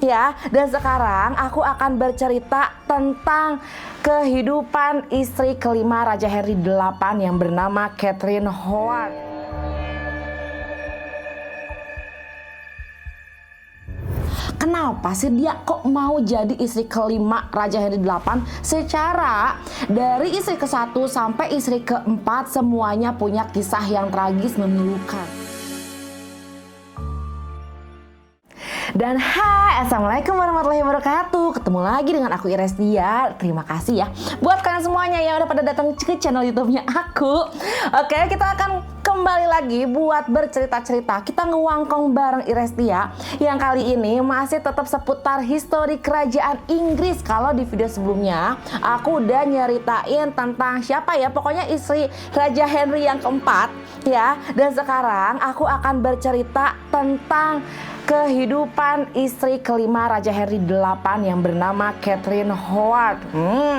ya. Dan sekarang aku akan bercerita tentang kehidupan istri kelima Raja Henry VIII yang bernama Catherine Howard. Kenapa sih dia kok mau jadi istri kelima Raja Henry VIII? Secara dari istri ke-1 sampai istri ke-4 semuanya punya kisah yang tragis memilukan. Dan hai, assalamualaikum warahmatullahi wabarakatuh. Ketemu lagi dengan aku Iresdia. Terima kasih ya buat kalian semuanya yang udah pada datang ke channel YouTube-nya aku. Oke, kita akan kembali lagi buat bercerita-cerita. Kita ngewangkong bareng Iresdia yang kali ini masih tetap seputar histori kerajaan Inggris. Kalau di video sebelumnya aku udah nyeritain tentang siapa ya, pokoknya istri Raja Henry yang keempat ya. Dan sekarang aku akan bercerita tentang kehidupan istri kelima Raja Henry VIII yang bernama Catherine Howard.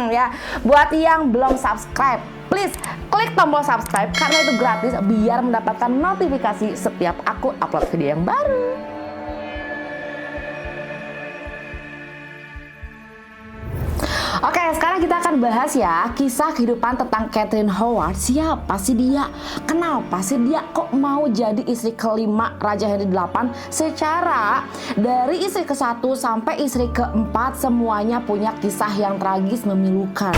Ya, buat yang belum subscribe, please klik tombol subscribe karena itu gratis biar mendapatkan notifikasi setiap aku upload video yang baru. Oke, sekarang kita akan bahas ya kisah kehidupan tentang Catherine Howard. Siapa sih dia? Kenapa sih dia kok mau jadi istri kelima Raja Henry VIII? Secara dari istri ke-1 sampai istri ke-4 semuanya punya kisah yang tragis memilukan.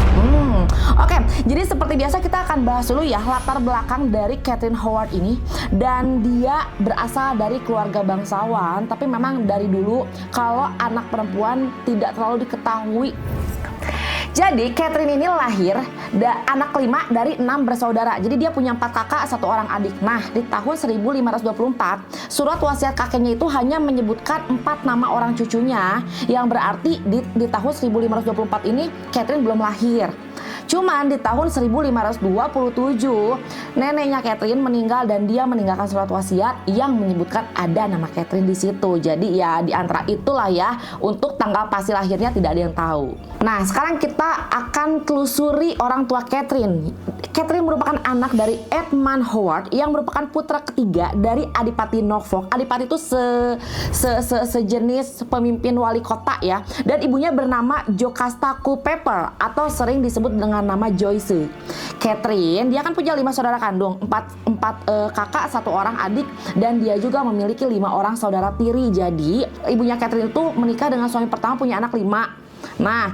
Oke, jadi seperti biasa kita akan bahas dulu ya latar belakang dari Catherine Howard ini. Dan dia berasal dari keluarga bangsawan, tapi memang dari dulu kalau anak perempuan tidak terlalu diketahui. Jadi Catherine ini lahir anak kelima dari 6 bersaudara. Jadi dia punya 4 kakak, 1 orang adik. Nah, di tahun 1524 surat wasiat kakeknya itu hanya menyebutkan 4 nama orang cucunya, yang berarti di tahun 1524 ini Catherine belum lahir. Cuman di tahun 1527 neneknya Catherine meninggal dan dia meninggalkan surat wasiat yang menyebutkan ada nama Catherine di situ. Jadi ya di antara itulah ya, untuk tanggal pasti lahirnya tidak ada yang tahu. Nah, sekarang kita akan telusuri orang tua Catherine. Catherine merupakan anak dari Edmund Howard yang merupakan putra ketiga dari Adipati Norfolk. Adipati itu sejenis pemimpin wali kota ya. Dan ibunya bernama Jocasta Culpeper atau sering disebut dengan nama Joyce. Catherine, dia kan punya 5 saudara kandung, 4 kakak, 1 orang adik, dan dia juga memiliki 5 orang saudara tiri. Jadi ibunya Catherine itu menikah dengan suami pertama, punya anak 5. Nah,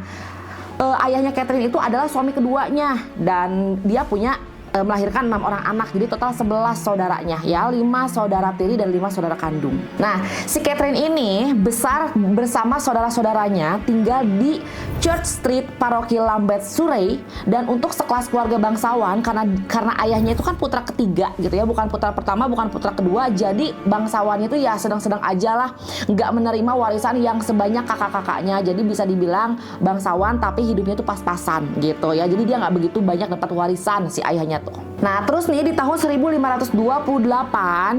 ayahnya Catherine itu adalah suami keduanya dan dia punya melahirkan 6 orang anak, jadi total 11 saudaranya ya, 5 saudara tiri dan 5 saudara kandung. Nah, si Catherine ini besar bersama saudara-saudaranya tinggal di Church Street, paroki Lambeth, Surrey. Dan untuk sekelas keluarga bangsawan, karena ayahnya itu kan putra ketiga gitu ya, bukan putra pertama, bukan putra kedua, jadi bangsawannya itu ya sedang-sedang aja lah, nggak menerima warisan yang sebanyak kakak-kakaknya. Jadi bisa dibilang bangsawan tapi hidupnya itu pas-pasan gitu ya, jadi dia nggak begitu banyak dapat warisan si ayahnya tuh. Nah, terus nih di tahun 1528,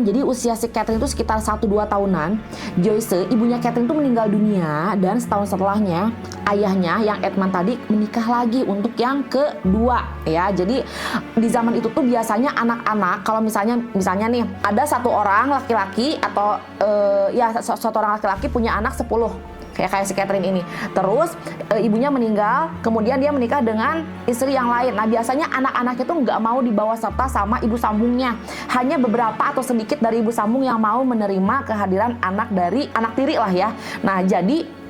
jadi usia si Catherine itu sekitar 1-2 tahunan, Joyce, ibunya Catherine itu meninggal dunia. Dan setahun setelahnya ayahnya yang Edmund tadi menikah lagi untuk yang kedua ya. Jadi di zaman itu tuh biasanya anak-anak, kalau misalnya nih ada 1 orang laki-laki atau ya 1 orang laki-laki punya anak 10 kayak si Catherine ini. Terus ibunya meninggal, kemudian dia menikah dengan istri yang lain. Nah, biasanya anak-anak itu nggak mau dibawa serta sama ibu sambungnya. Hanya beberapa atau sedikit dari ibu sambung yang mau menerima kehadiran anak tiri lah ya. Nah, jadi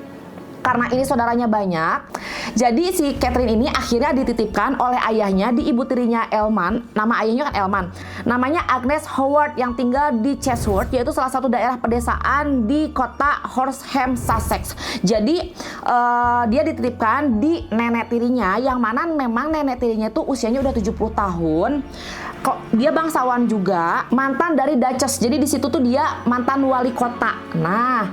karena ini saudaranya banyak, jadi si Catherine ini akhirnya dititipkan oleh ayahnya di ibu tirinya Elman. Nama ayahnya kan Elman. Namanya Agnes Howard yang tinggal di Chatsworth, yaitu salah satu daerah pedesaan di kota Horsham, Sussex. Jadi dia dititipkan di nenek tirinya, yang mana memang nenek tirinya itu usianya udah 70 tahun. Dia bangsawan juga, mantan dari Duchess. Jadi di situ tuh dia mantan wali kota. Nah,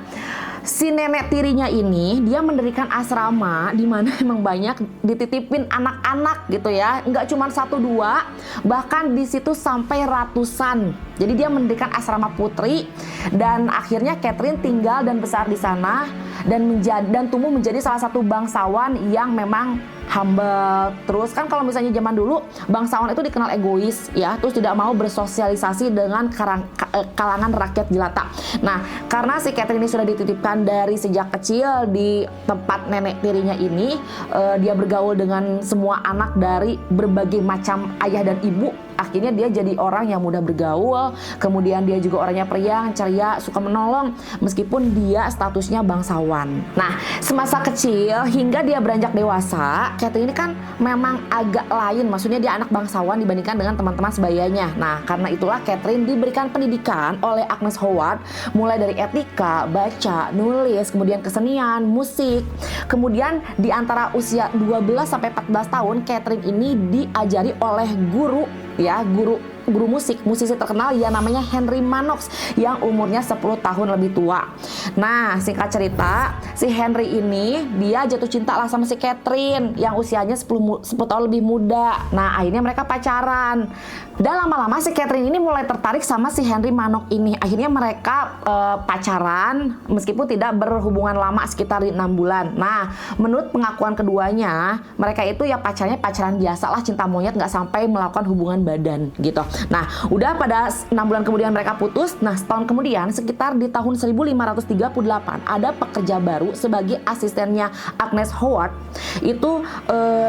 si nenek tirinya ini dia mendirikan asrama di mana emang banyak dititipin anak-anak gitu ya, nggak cuma 1-2, bahkan di situ sampai ratusan. Jadi dia mendirikan asrama putri dan akhirnya Catherine tinggal dan besar di sana dan tumbuh menjadi salah satu bangsawan yang memang humble. Terus kan kalau misalnya zaman dulu bangsawan itu dikenal egois ya, terus tidak mau bersosialisasi dengan kalangan rakyat jelata. Nah, karena si Catherine ini sudah dititipkan dari sejak kecil di tempat nenek tirinya ini, dia bergaul dengan semua anak dari berbagai macam ayah dan ibu. Akhirnya dia jadi orang yang mudah bergaul, kemudian dia juga orangnya periang, ceria, suka menolong meskipun dia statusnya bangsawan. Nah, semasa kecil hingga dia beranjak dewasa, Catherine ini kan memang agak lain, maksudnya dia anak bangsawan dibandingkan dengan teman-teman sebayanya. Nah, karena itulah Catherine diberikan pendidikan oleh Agnes Howard mulai dari etika, baca, nulis, kemudian kesenian, musik. Kemudian di antara usia 12 sampai 14 tahun, Catherine ini diajari oleh guru musisi terkenal yang namanya Henry Manox yang umurnya 10 tahun lebih tua. Nah, singkat cerita, si Henry ini dia jatuh cinta lah sama si Catherine yang usianya 10 tahun lebih muda. Nah, akhirnya mereka pacaran. Dan lama-lama si Catherine ini mulai tertarik sama si Henry Manox ini. Akhirnya mereka pacaran meskipun tidak berhubungan lama sekitar 6 bulan. Nah, menurut pengakuan keduanya, mereka itu ya pacaran biasa lah, cinta monyet, nggak sampai melakukan hubungan badan gitu. Nah, udah pada 6 bulan kemudian mereka putus. Nah, setahun kemudian sekitar di tahun 1538 ada pekerja baru sebagai asistennya Agnes Howard. Itu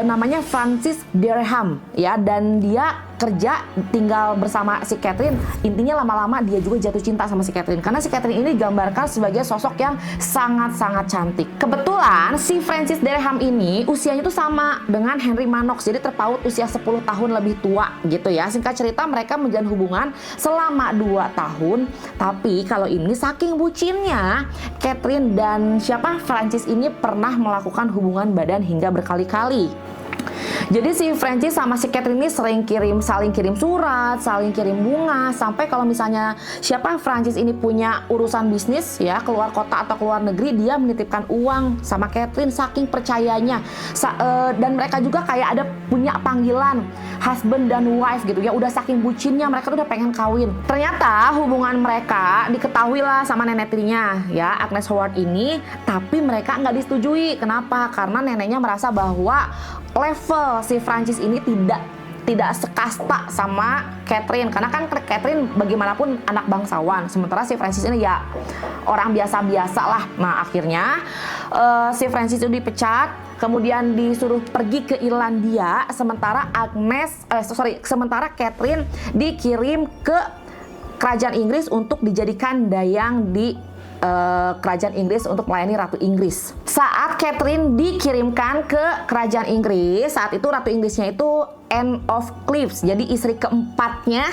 namanya Francis Dereham ya, dan dia kerja tinggal bersama si Catherine. Intinya lama-lama dia juga jatuh cinta sama si Catherine karena si Catherine ini digambarkan sebagai sosok yang sangat-sangat cantik. Kebetulan si Francis Dereham ini usianya tuh sama dengan Henry Manox, jadi terpaut usia 10 tahun lebih tua gitu ya. Singkat cerita mereka menjalin hubungan selama 2 tahun. Tapi kalau ini saking bucinnya, Catherine dan Francis ini pernah melakukan hubungan badan hingga berkali-kali. Jadi si Francis sama si Catherine ini saling kirim surat, saling kirim bunga, sampai kalau misalnya Francis ini punya urusan bisnis ya, keluar kota atau keluar negeri, dia menitipkan uang sama Catherine saking percayanya. Dan mereka juga kayak ada punya panggilan husband dan wife gitu ya, udah saking bucinnya mereka tuh udah pengen kawin. Ternyata hubungan mereka diketahui lah sama nenek tirinya ya, Agnes Howard ini, tapi mereka nggak disetujui. Kenapa? Karena neneknya merasa bahwa level si Francis ini tidak sekasta sama Catherine, karena kan Catherine bagaimanapun anak bangsawan, sementara si Francis ini ya orang biasa-biasa lah. Nah, akhirnya si Francis itu dipecat, kemudian disuruh pergi ke Irlandia, sementara Catherine dikirim ke kerajaan Inggris untuk dijadikan dayang di kerajaan Inggris untuk melayani Ratu Inggris. Saat Catherine dikirimkan ke kerajaan Inggris, saat itu Ratu Inggrisnya itu Anne of Cleves, jadi istri keempatnya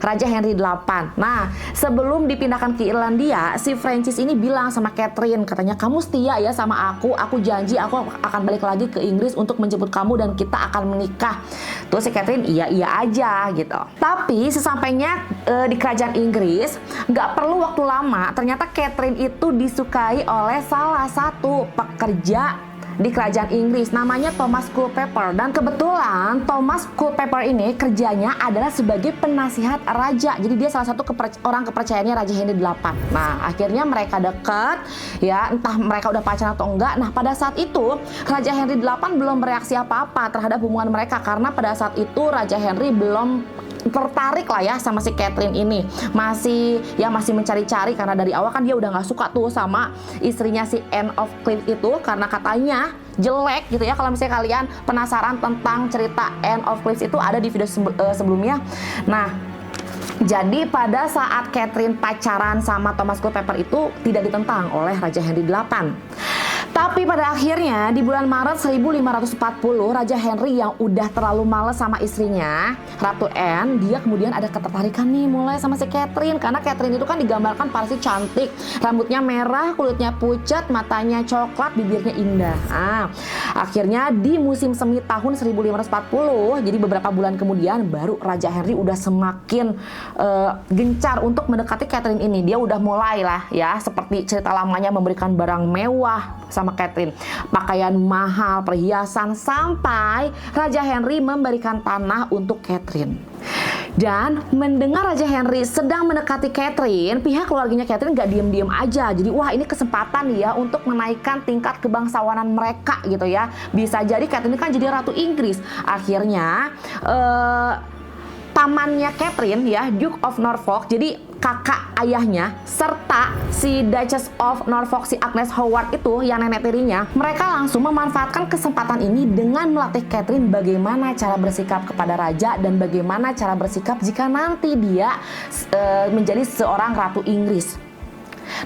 Raja Henry VIII. Nah, sebelum dipindahkan ke Irlandia, si Francis ini bilang sama Catherine, katanya, kamu setia ya sama aku janji aku akan balik lagi ke Inggris untuk menjemput kamu dan kita akan menikah. Terus si Catherine iya aja gitu. Tapi sesampainya di kerajaan Inggris, nggak perlu waktu lama, ternyata Catherine itu disukai oleh salah satu pekerja di kerajaan Inggris, namanya Thomas Culpeper. Dan kebetulan Thomas Culpeper ini kerjanya adalah sebagai penasihat raja, jadi dia salah satu orang kepercayaannya Raja Henry VIII. Nah, akhirnya mereka dekat ya, entah mereka udah pacaran atau enggak. Nah, pada saat itu Raja Henry VIII belum bereaksi apa-apa terhadap hubungan mereka, karena pada saat itu Raja Henry belum tertarik lah ya sama si Catherine ini, masih mencari-cari, karena dari awal kan dia udah nggak suka tuh sama istrinya si Anne of Cleves itu, karena katanya jelek gitu ya. Kalau misalnya kalian penasaran tentang cerita Anne of Cleves itu ada di video sebelumnya. Nah, jadi pada saat Catherine pacaran sama Thomas Culpeper itu tidak ditentang oleh Raja Henry VIII. Tapi pada akhirnya di bulan Maret 1540, Raja Henry yang udah terlalu males sama istrinya, Ratu Anne, dia kemudian ada ketertarikan nih mulai sama si Catherine. Karena Catherine itu kan digambarkan pasti cantik, rambutnya merah, kulitnya pucat, matanya coklat, bibirnya indah. Nah, akhirnya di musim semi tahun 1540, jadi beberapa bulan kemudian, baru Raja Henry udah semakin gencar untuk mendekati Catherine ini. Dia udah mulai lah ya, seperti cerita lamanya, memberikan barang mewah sama Catherine, pakaian mahal, perhiasan, sampai Raja Henry memberikan tanah untuk Catherine. Dan mendengar Raja Henry sedang mendekati Catherine, pihak keluarganya Catherine gak diem-diem aja. Jadi wah, ini kesempatan nih ya untuk menaikkan tingkat kebangsawanan mereka gitu ya. Bisa jadi Catherine kan jadi Ratu Inggris. Akhirnya pamannya Catherine ya, Duke of Norfolk, jadi kakak ayahnya, serta si Duchess of Norfolk, si Agnes Howard itu yang nenek tirinya, mereka langsung memanfaatkan kesempatan ini dengan melatih Catherine bagaimana cara bersikap kepada raja dan bagaimana cara bersikap jika nanti dia menjadi seorang Ratu Inggris.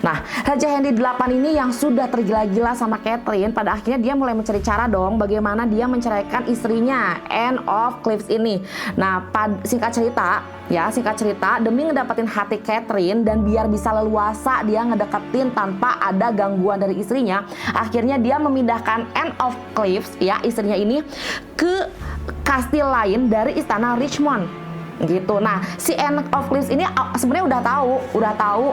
Nah, Raja Henry VIII ini yang sudah tergila-gila sama Catherine, pada akhirnya dia mulai mencari cara dong bagaimana dia menceraikan istrinya, Anne of Cleves ini. Nah, singkat cerita, demi ngedapetin hati Catherine dan biar bisa leluasa dia ngedeketin tanpa ada gangguan dari istrinya, akhirnya dia memindahkan Anne of Cleves ya, istrinya ini ke kastil lain dari istana Richmond gitu. Nah, si Anne of Cleves ini sebenarnya udah tahu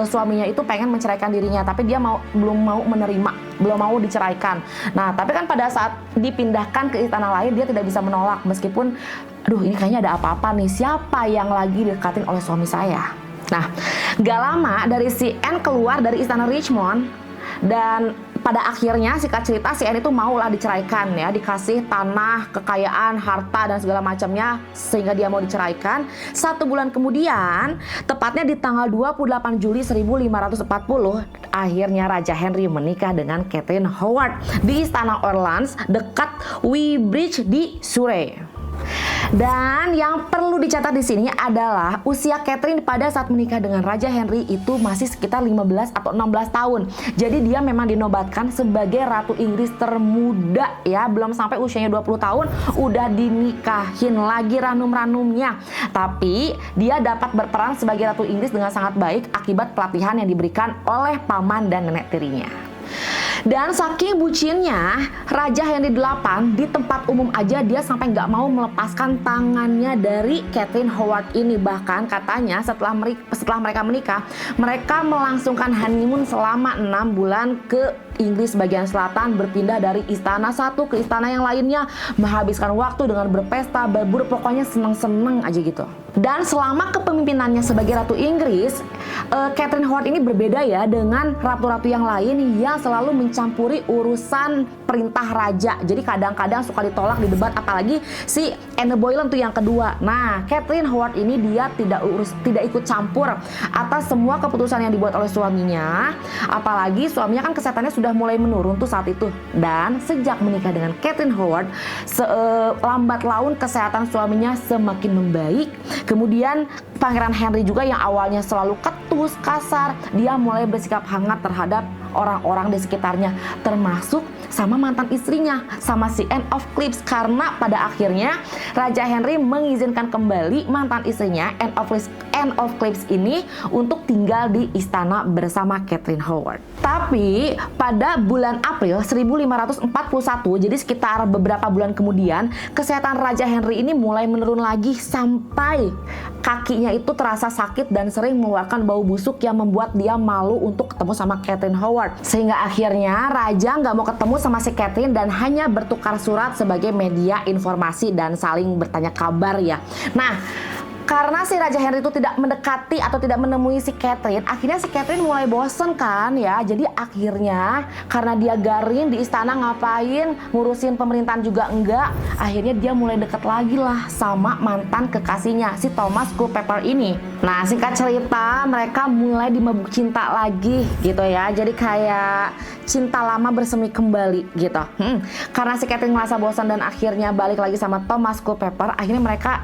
suaminya itu pengen menceraikan dirinya, tapi dia belum mau diceraikan. Nah, tapi kan pada saat dipindahkan ke istana lain dia tidak bisa menolak, meskipun aduh, ini kayaknya ada apa-apa nih, siapa yang lagi didekatin oleh suami saya. Nah, gak lama dari si Anne keluar dari istana Richmond, dan pada akhirnya singkat cerita si Anne itu maulah diceraikan ya, dikasih tanah, kekayaan, harta dan segala macamnya sehingga dia mau diceraikan. 1 bulan kemudian, tepatnya di tanggal 28 Juli 1540, akhirnya Raja Henry menikah dengan Catherine Howard di istana Orleans dekat Weybridge di Surrey. Dan yang perlu dicatat di sini adalah usia Catherine pada saat menikah dengan Raja Henry itu masih sekitar 15 atau 16 tahun. Jadi dia memang dinobatkan sebagai Ratu Inggris termuda ya, belum sampai usianya 20 tahun udah dinikahin lagi ranum-ranumnya. Tapi dia dapat berperan sebagai Ratu Inggris dengan sangat baik akibat pelatihan yang diberikan oleh paman dan nenek tirinya. Dan saking bucinnya, Raja Henry VIII di tempat umum aja dia sampai nggak mau melepaskan tangannya dari Catherine Howard ini. Bahkan katanya setelah mereka menikah, mereka melangsungkan honeymoon selama 6 bulan ke Inggris bagian selatan, berpindah dari istana satu ke istana yang lainnya, menghabiskan waktu dengan berpesta, berburu, pokoknya seneng-seneng aja gitu. Dan selama kepemimpinannya sebagai Ratu Inggris, Catherine Howard ini berbeda ya dengan ratu-ratu yang lain yang selalu mencampuri urusan perintah raja. Jadi kadang-kadang suka ditolak di debat, apalagi si Anne Boleyn tuh yang kedua. Nah, Catherine Howard ini dia tidak ikut campur atas semua keputusan yang dibuat oleh suaminya. Apalagi suaminya kan kesehatannya sudah mulai menurun tuh saat itu. Dan sejak menikah dengan Catherine Howard, lambat laun kesehatan suaminya semakin membaik. Kemudian Pangeran Henry juga yang awalnya selalu ketus, kasar, dia mulai bersikap hangat terhadap orang-orang di sekitarnya, termasuk sama mantan istrinya, sama si Anne of Cleves, karena pada akhirnya Raja Henry mengizinkan kembali mantan istrinya Anne of Cleves ini untuk tinggal di istana bersama Catherine Howard. Tapi pada bulan April 1541, jadi sekitar beberapa bulan kemudian, kesehatan Raja Henry ini mulai menurun lagi sampai kakinya itu terasa sakit dan sering mengeluarkan bau busuk yang membuat dia malu untuk ketemu sama Catherine Howard. Sehingga akhirnya Raja nggak mau ketemu sama si Catherine dan hanya bertukar surat sebagai media informasi dan saling bertanya kabar ya. Nah, karena si Raja Henry itu tidak mendekati atau tidak menemui si Catherine, akhirnya si Catherine mulai bosen kan ya. Jadi akhirnya karena dia garing di istana, ngapain ngurusin pemerintahan juga enggak, akhirnya dia mulai deket lagi lah sama mantan kekasihnya si Thomas Culpeper ini. Nah, singkat cerita mereka mulai dimabuk cinta lagi gitu ya. Jadi kayak cinta lama bersemi kembali gitu. Karena si Catherine merasa bosan dan akhirnya balik lagi sama Thomas Culpeper, akhirnya mereka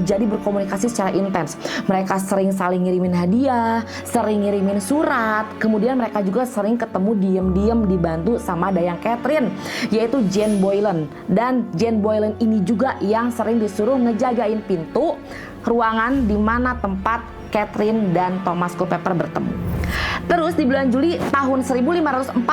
jadi berkomunikasi secara intens. Mereka sering saling ngirimin hadiah, sering ngirimin surat. Kemudian mereka juga sering ketemu diem-diem dibantu sama dayang Catherine, yaitu Jane Boleyn. Dan Jane Boleyn ini juga yang sering disuruh ngejagain pintu ruangan di mana tempat Catherine dan Thomas Culpeper bertemu. Terus di bulan Juli tahun 1541,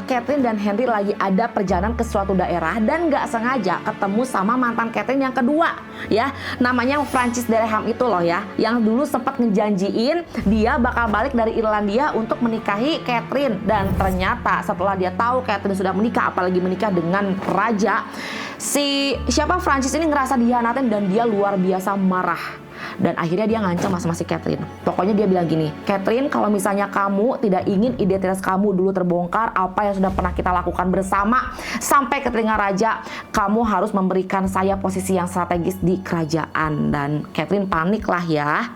Catherine dan Henry lagi ada perjalanan ke suatu daerah dan nggak sengaja ketemu sama mantan Catherine yang kedua, ya, namanya Francis Dereham itu loh ya, yang dulu sempat ngejanjiin dia bakal balik dari Irlandia untuk menikahi Catherine. Dan ternyata setelah dia tahu Catherine sudah menikah, apalagi menikah dengan raja, si Francis ini ngerasa dihianatin dan dia luar biasa marah. Dan akhirnya dia ngancam sama si Catherine. Pokoknya dia bilang gini, Catherine, kalau misalnya kamu tidak ingin identitas kamu dulu terbongkar, apa yang sudah pernah kita lakukan bersama sampai ke telinga raja, kamu harus memberikan saya posisi yang strategis di kerajaan. Dan Catherine panik lah ya.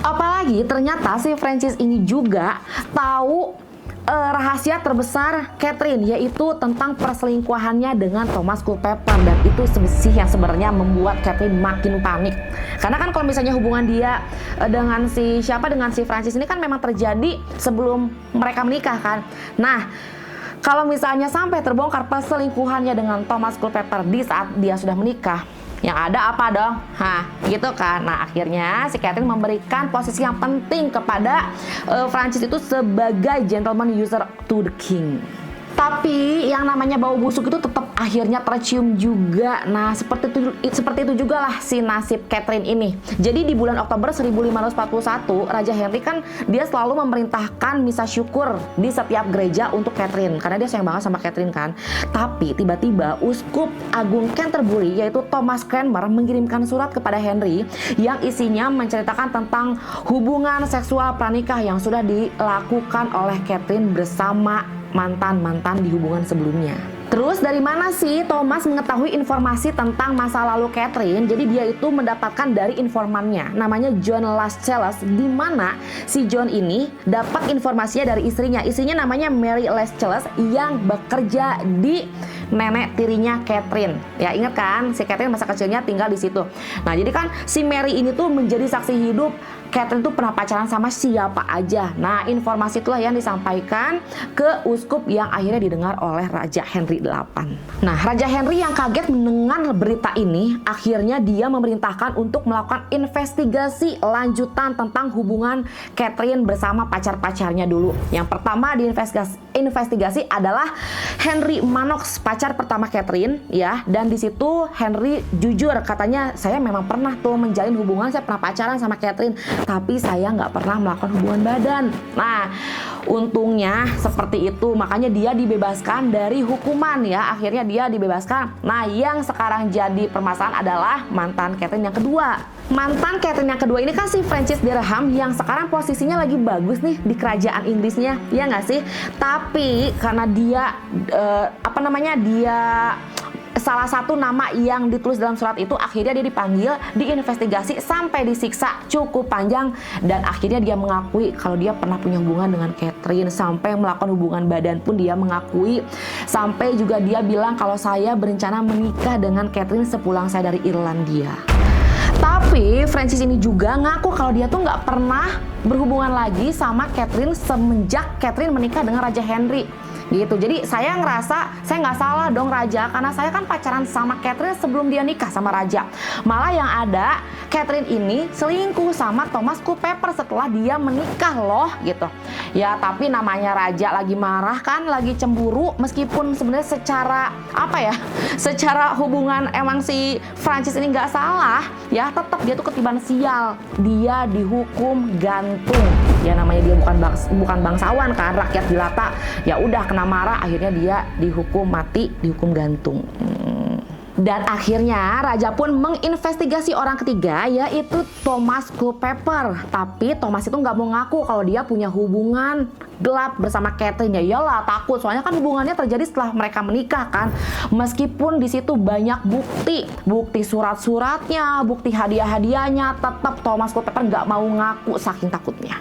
Apalagi ternyata si Francis ini juga tahu rahasia terbesar Catherine, yaitu tentang perselingkuhannya dengan Thomas Culpeper. Dan itu sih yang sebenarnya membuat Catherine makin panik. Karena kan kalau misalnya hubungan dia dengan si Francis ini kan memang terjadi sebelum mereka menikah kan. Nah, kalau misalnya sampai terbongkar perselingkuhannya dengan Thomas Culpeper di saat dia sudah menikah, yang ada apa dong? Gitu kan. Nah, akhirnya si Catherine memberikan posisi yang penting kepada Francis itu sebagai gentleman user to the king. Tapi yang namanya bau busuk itu tetap akhirnya tercium juga. Nah, seperti itu juga lah si nasib Catherine ini. Jadi di bulan Oktober 1541, Raja Henry kan dia selalu memerintahkan misa syukur di setiap gereja untuk Catherine, karena dia sayang banget sama Catherine kan. Tapi tiba-tiba Uskup Agung Canterbury, yaitu Thomas Cranmer, mengirimkan surat kepada Henry yang isinya menceritakan tentang hubungan seksual pranikah yang sudah dilakukan oleh Catherine bersama mantan-mantan di hubungan sebelumnya. Terus dari mana sih Thomas mengetahui informasi tentang masa lalu Catherine? Jadi dia itu mendapatkan dari informannya, namanya John Lascelles, di mana si John ini dapat informasinya dari istrinya. Istrinya namanya Mary Lascelles yang bekerja di nenek tirinya Catherine. Ya, ingat kan, si Catherine masa kecilnya tinggal di situ. Nah, jadi kan si Mary ini tuh menjadi saksi hidup Catherine tuh pernah pacaran sama siapa aja. Nah, informasi itulah yang disampaikan ke uskup yang akhirnya didengar oleh Raja Henry VIII. Nah, Raja Henry yang kaget mendengar berita ini, akhirnya dia memerintahkan untuk melakukan investigasi lanjutan tentang hubungan Catherine bersama pacar-pacarnya dulu. Yang pertama investigasi adalah Henry Manox, pacar pertama Catherine, ya. Dan di situ Henry jujur, katanya saya memang pernah tuh menjalin hubungan, saya pernah pacaran sama Catherine, tapi saya nggak pernah melakukan hubungan badan. Nah, untungnya seperti itu, makanya dia dibebaskan dari hukuman ya. Akhirnya dia dibebaskan. Nah, yang sekarang jadi permasalahan adalah mantan Catherine yang kedua. Mantan Catherine yang kedua ini kan si Francis Dereham yang sekarang posisinya lagi bagus nih di kerajaan Inggrisnya, ya nggak sih? Tapi karena dia dia salah satu nama yang ditulis dalam surat itu, akhirnya dia dipanggil, diinvestigasi sampai disiksa cukup panjang, dan akhirnya dia mengakui kalau dia pernah punya hubungan dengan Catherine, sampai melakukan hubungan badan pun dia mengakui, sampai juga dia bilang kalau saya berencana menikah dengan Catherine sepulang saya dari Irlandia. Tapi Francis ini juga ngaku kalau dia tuh nggak pernah berhubungan lagi sama Catherine semenjak Catherine menikah dengan Raja Henry. Gitu. Jadi saya ngerasa saya nggak salah dong raja, karena saya kan pacaran sama Catherine sebelum dia nikah sama raja. Malah yang ada Catherine ini selingkuh sama Thomas Culpeper setelah dia menikah loh, gitu. Ya, tapi namanya raja lagi marah kan, lagi cemburu, meskipun sebenarnya secara hubungan emang si Francis ini nggak salah, ya tetap dia tuh ketiban sial. Dia dihukum gantung. Ya namanya dia bukan bangsawan kan, rakyat jelata. Ya udah kena marah, akhirnya dia dihukum mati, dihukum gantung. Dan akhirnya raja pun menginvestigasi orang ketiga, yaitu Thomas Culpeper. Tapi Thomas itu nggak mau ngaku kalau dia punya hubungan gelap bersama Catherine. Ya iyalah, takut, soalnya kan hubungannya terjadi setelah mereka menikah kan. Meskipun di situ banyak bukti surat-suratnya, bukti hadiah-hadiahnya, tetap Thomas Culpeper nggak mau ngaku saking takutnya.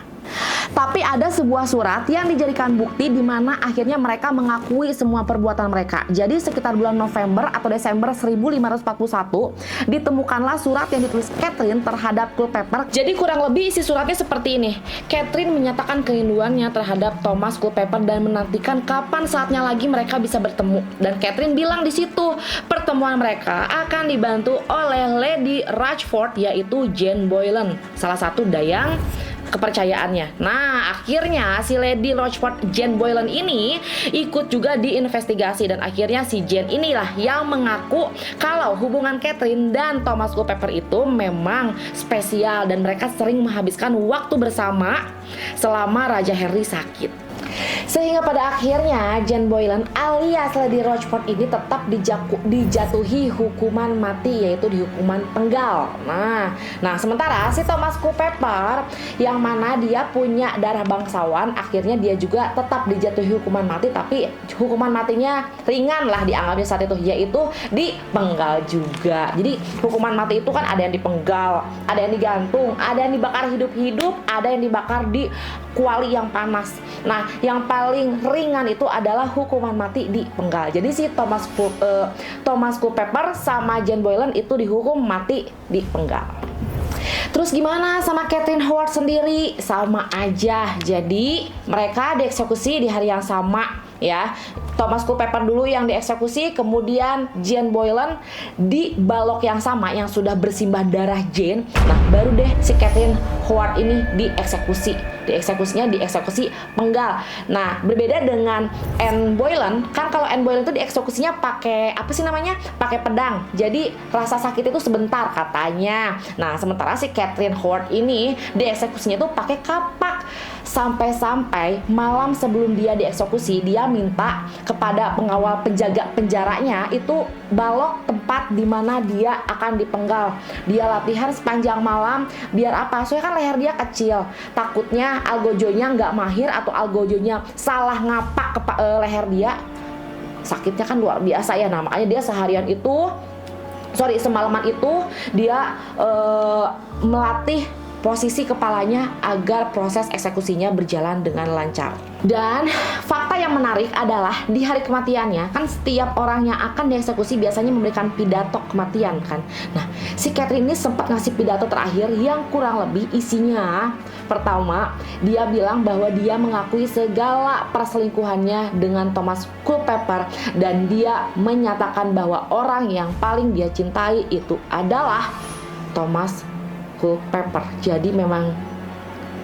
Tapi ada sebuah surat yang dijadikan bukti di mana akhirnya mereka mengakui semua perbuatan mereka. Jadi sekitar bulan November atau Desember 1541 ditemukanlah surat yang ditulis Catherine terhadap Culpeper. Jadi kurang lebih isi suratnya seperti ini. Catherine menyatakan kerinduannya terhadap Thomas Culpeper dan menantikan kapan saatnya lagi mereka bisa bertemu. Dan Catherine bilang di situ pertemuan mereka akan dibantu oleh Lady Rochford, yaitu Jane Boylan, salah satu dayang kepercayaannya. Nah, akhirnya si Lady Rochford Jane Boylan ini ikut juga diinvestigasi, dan akhirnya si Jane inilah yang mengaku kalau hubungan Catherine dan Thomas Culpeper itu memang spesial dan mereka sering menghabiskan waktu bersama selama Raja Henry sakit. Sehingga pada akhirnya Jane Boylan alias Lady Rochford ini tetap dijatuhi hukuman mati, yaitu di hukuman penggal. Nah sementara si Thomas Culpeper yang mana dia punya darah bangsawan, akhirnya dia juga tetap dijatuhi hukuman mati, tapi hukuman matinya ringan lah dianggapnya saat itu, yaitu dipenggal juga. Jadi hukuman mati itu kan ada yang dipenggal, ada yang digantung, ada yang dibakar hidup-hidup, ada yang dibakar di kuali yang panas. Nah, yang paling ringan itu adalah hukuman mati dipenggal. Jadi si Thomas Culpeper sama Jane Boylan itu dihukum mati dipenggal. Terus gimana sama Catherine Howard sendiri? Sama aja. Jadi mereka dieksekusi di hari yang sama ya. Thomas Culpeper dulu yang dieksekusi, kemudian Jane Boylan di balok yang sama yang sudah bersimbah darah Jane. Nah, baru deh si Catherine Howard ini dieksekusi. Dieksekusinya dieksekusi penggal. Nah, berbeda dengan Anne Boylan, kan kalau Anne Boylan itu dieksekusinya pakai apa sih namanya? Pakai pedang. Jadi rasa sakit itu sebentar katanya. Nah, sementara si Catherine Howard ini dieksekusinya itu pakai kapak. Sampai-sampai malam sebelum dia dieksekusi, dia minta kepada pengawal penjaga penjaranya itu balok tempat di mana dia akan dipenggal. Dia latihan sepanjang malam, biar apa? Soalnya kan leher dia kecil, takutnya algojonya nggak mahir atau algojonya salah ngapak ke leher dia, sakitnya kan luar biasa ya. Nah, makanya dia semalaman itu dia melatih posisi kepalanya agar proses eksekusinya berjalan dengan lancar. Dan fakta yang menarik adalah di hari kematiannya, kan setiap orang yang akan dieksekusi biasanya memberikan pidato kematian kan. Nah, si Catherine ini sempat ngasih pidato terakhir yang kurang lebih isinya, pertama, dia bilang bahwa dia mengakui segala perselingkuhannya dengan Thomas Culpeper, dan dia menyatakan bahwa orang yang paling dia cintai itu adalah Thomas Culpeper. Jadi memang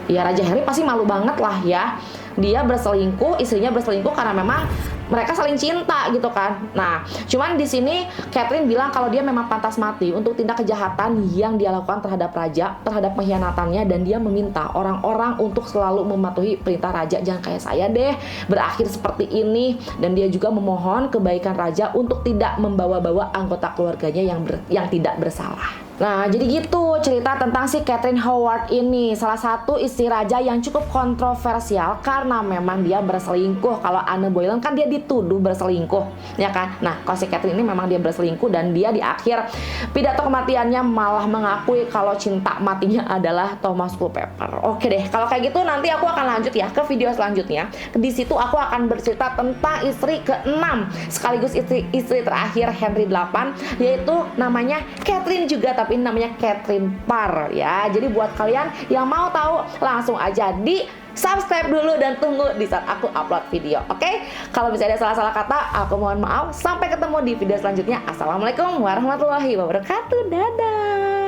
ya Raja Henry pasti malu banget lah ya. Dia berselingkuh, istrinya berselingkuh karena memang mereka saling cinta gitu kan. Nah, cuman di sini Catherine bilang kalau dia memang pantas mati untuk tindak kejahatan yang dia lakukan terhadap raja, terhadap pengkhianatannya, dan dia meminta orang-orang untuk selalu mematuhi perintah raja. Jangan kayak saya deh berakhir seperti ini. Dan dia juga memohon kebaikan raja untuk tidak membawa-bawa anggota keluarganya yang tidak bersalah. Nah, jadi gitu cerita tentang si Catherine Howard ini, salah satu istri raja yang cukup kontroversial karena memang dia berselingkuh. Kalau Anne Boylan kan dia dituduh berselingkuh, ya kan? Nah, kalau si Catherine ini memang dia berselingkuh, dan dia di akhir pidato kematiannya malah mengakui kalau cinta matinya adalah Thomas Culpeper. Oke deh, kalau kayak gitu nanti aku akan lanjut ya ke video selanjutnya. Di situ aku akan bercerita tentang istri ke-6 sekaligus istri terakhir Henry VIII, yaitu namanya Catherine juga, tapi namanya Catherine Parr ya. Jadi buat kalian yang mau tahu langsung aja di subscribe dulu dan tunggu di saat aku upload video. Oke? Kalau misalnya ada salah-salah kata, aku mohon maaf. Sampai ketemu di video selanjutnya. Assalamualaikum warahmatullahi wabarakatuh. Dadah.